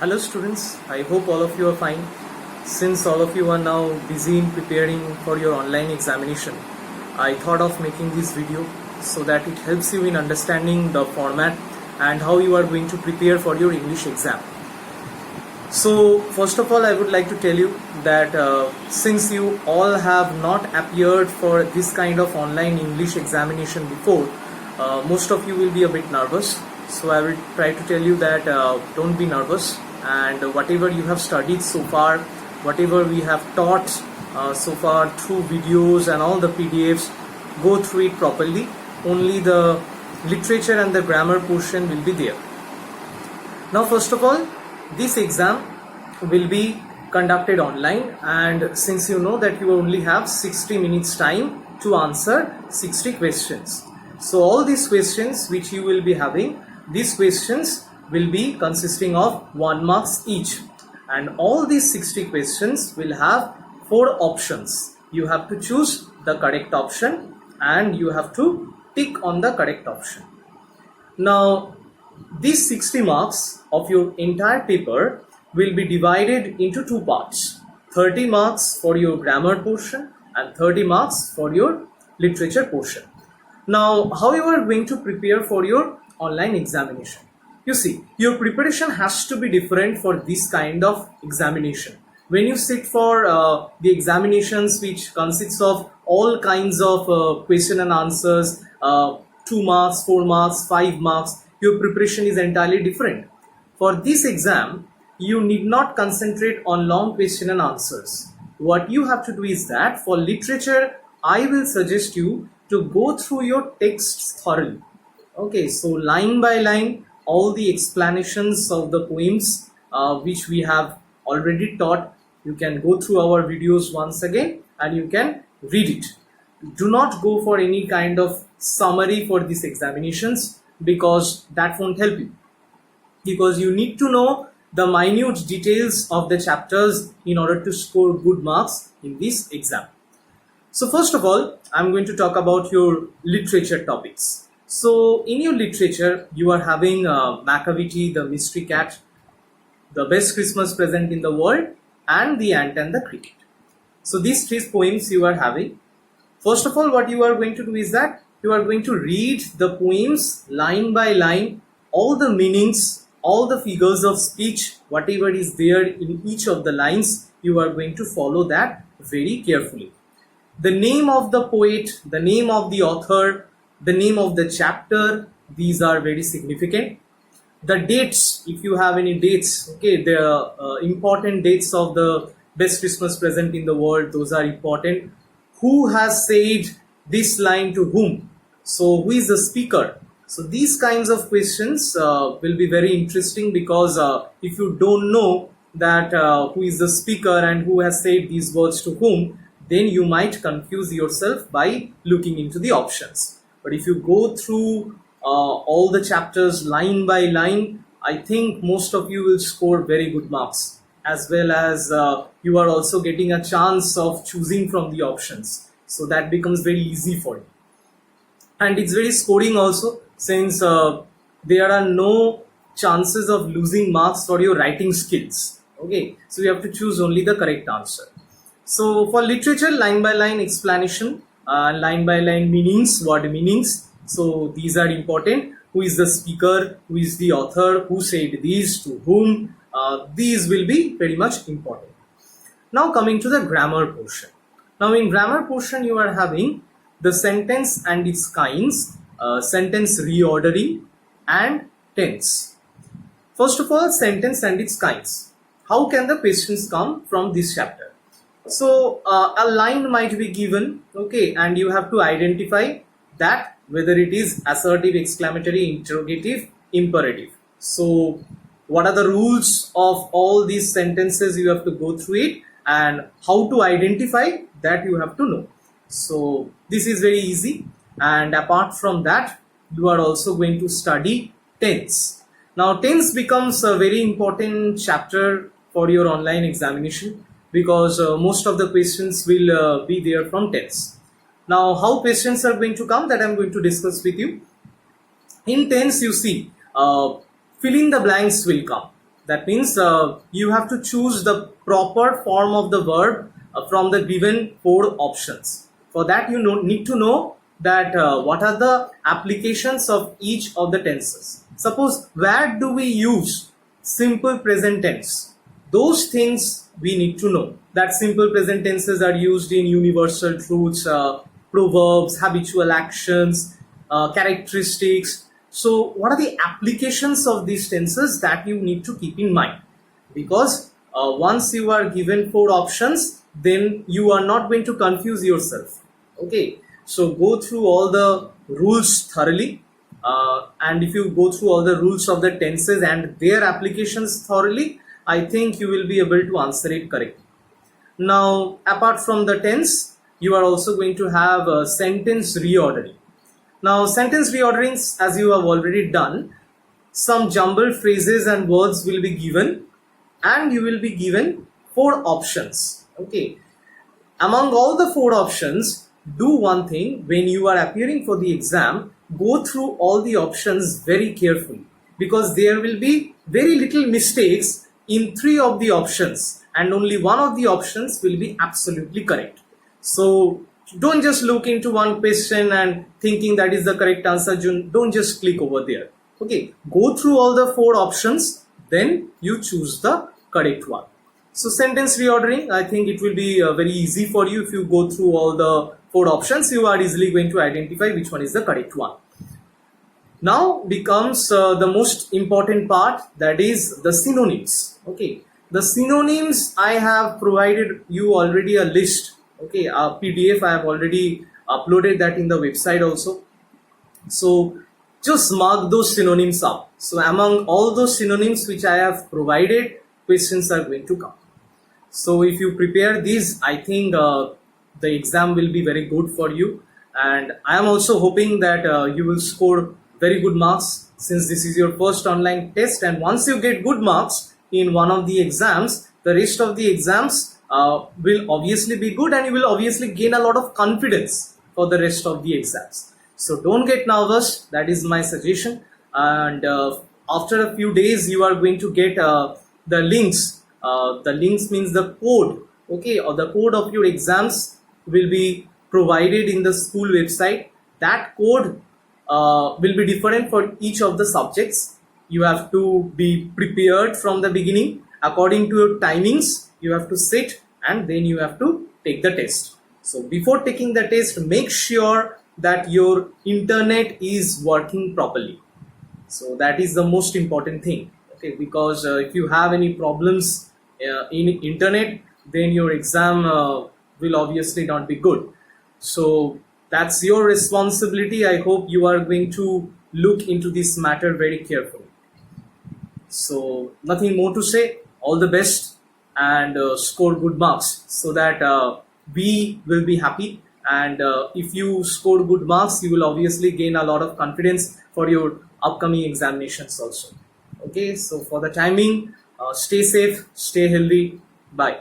Hello students, I hope all of you are fine. Since all of you are now busy in preparing for your online examination, I thought of making this video so that it helps you in understanding the format and how you are going to prepare for your English exam. So first of all, I would like to tell you that since you all have not appeared for this kind of online English examination before, most of you will be a bit nervous. So I will try to tell you that don't be nervous, and whatever you have studied so far, whatever we have taught so far through videos and all the PDFs, go through it properly. Only the literature and the grammar portion will be there. Now first of all, this exam will be conducted online, and since you know that you only have 60 minutes time to answer 60 questions. So all these questions which you will be having, these questions will be consisting of 1 marks each, and all these 60 questions will have 4 options. You have to choose the correct option and you have to tick on the correct option. Now these 60 marks of your entire paper will be divided into 2 parts. 30 marks for your grammar portion and 30 marks for your literature portion. Now, how you are going to prepare for your online examination? You see, your preparation has to be different for this kind of examination. When you sit for the examinations which consists of all kinds of question and answers, 2 marks, 4 marks, 5 marks, your preparation is entirely different. For this exam, you need not concentrate on long question and answers. What you have to do is that for literature, I will suggest you to go through your texts thoroughly. Okay, so line by line, all the explanations of the poems which we have already taught, you can go through our videos once again and you can read it. Do not go for any kind of summary for these examinations, because that won't help you. Because you need to know the minute details of the chapters in order to score good marks in this exam. So first of all, I'm going to talk about your literature topics. So in your literature, you are having Macavity, the Mystery Cat, The Best Christmas Present in the World, and The Ant and the Cricket. So these 3 poems you are having. First of all, what you are going to do is that you are going to read the poems line by line, all the meanings, all the figures of speech, whatever is there in each of the lines, you are going to follow that very carefully. The name of the poet, the name of the author, the name of the chapter, these are very significant. The dates, if you have any dates, okay, the important dates of the best Christmas present in the world, those are important. Who has said this line to whom? So who is the speaker? So these kinds of questions will be very interesting, because if you don't know that who is the speaker and who has said these words to whom, then you might confuse yourself by looking into the options. But if you go through all the chapters line by line, I think most of you will score very good marks, as well as you are also getting a chance of choosing from the options. So that becomes very easy for you. And it's very scoring also, since there are no chances of losing marks for your writing skills. Okay, so you have to choose only the correct answer. So for literature, line by line explanation, line by line meanings, word meanings. So these are important. Who is the speaker? Who is the author? Who said these to whom? These will be very much important. Now coming to the grammar portion. Now in grammar portion, you are having the sentence and its kinds, sentence reordering, and tense. First of all, sentence and its kinds. How can the questions come from this chapter? So a line might be given, okay, and you have to identify that whether it is assertive, exclamatory, interrogative, imperative. So what are the rules of all these sentences? You have to go through it, and how to identify that you have to know. So this is very easy, and apart from that, you are also going to study tense. Now tense becomes a very important chapter for your online examination, because most of the questions will be there from tense. Now how questions are going to come, that I am going to discuss with you. In tense, you see, fill in the blanks will come. That means you have to choose the proper form of the verb from the given four options. For that, you need to know that what are the applications of each of the tenses. Suppose, where do we use simple present tense? Those things we need to know. That simple present tenses are used in universal truths, proverbs, habitual actions, characteristics. So, what are the applications of these tenses that you need to keep in mind? Because once you are given four options, then you are not going to confuse yourself. Okay, so go through all the rules thoroughly, and if you go through all the rules of the tenses and their applications thoroughly, I think you will be able to answer it correctly. Now, apart from the tense, you are also going to have a sentence reordering. Now, sentence reorderings, as you have already done, some jumbled phrases and words will be given, and you will be given four options. Okay, among all the four options, do one thing. When you are appearing for the exam, go through all the options very carefully, because there will be very little mistakes in three of the options, and only one of the options will be absolutely correct. So don't just look into one question and thinking that is the correct answer. Don't just click over there. Okay, go through all the four options, then you choose the correct one. So sentence reordering, I think it will be very easy for you. If you go through all the four options, you are easily going to identify which one is the correct one. Now becomes the most important part, that is the synonyms. Okay, the synonyms, I have provided you already a list. Okay, a PDF I have already uploaded that in the website also. So just mark those synonyms up. So among all those synonyms which I have provided, questions are going to come. So if you prepare these, I think the exam will be very good for you. And I am also hoping that you will score very good marks, since this is your first online test. And once you get good marks in one of the exams, the rest of the exams will obviously be good, and you will obviously gain a lot of confidence for the rest of the exams. So don't get nervous. That is my suggestion. And after a few days, you are going to get the links. The links means the code, okay, or the code of your exams will be provided in the school website. That code will be different for each of the subjects. You have to be prepared from the beginning according to your timings. You have to sit and then you have to take the test. So before taking the test, make sure that your internet is working properly. So that is the most important thing. Okay, because if you have any problems in internet, then your exam will obviously not be good. So that's your responsibility. I hope you are going to look into this matter very carefully. So nothing more to say. All the best, and score good marks, so that we will be happy. And if you score good marks, you will obviously gain a lot of confidence for your upcoming examinations also. Okay, so for the timing, stay safe, stay healthy. Bye.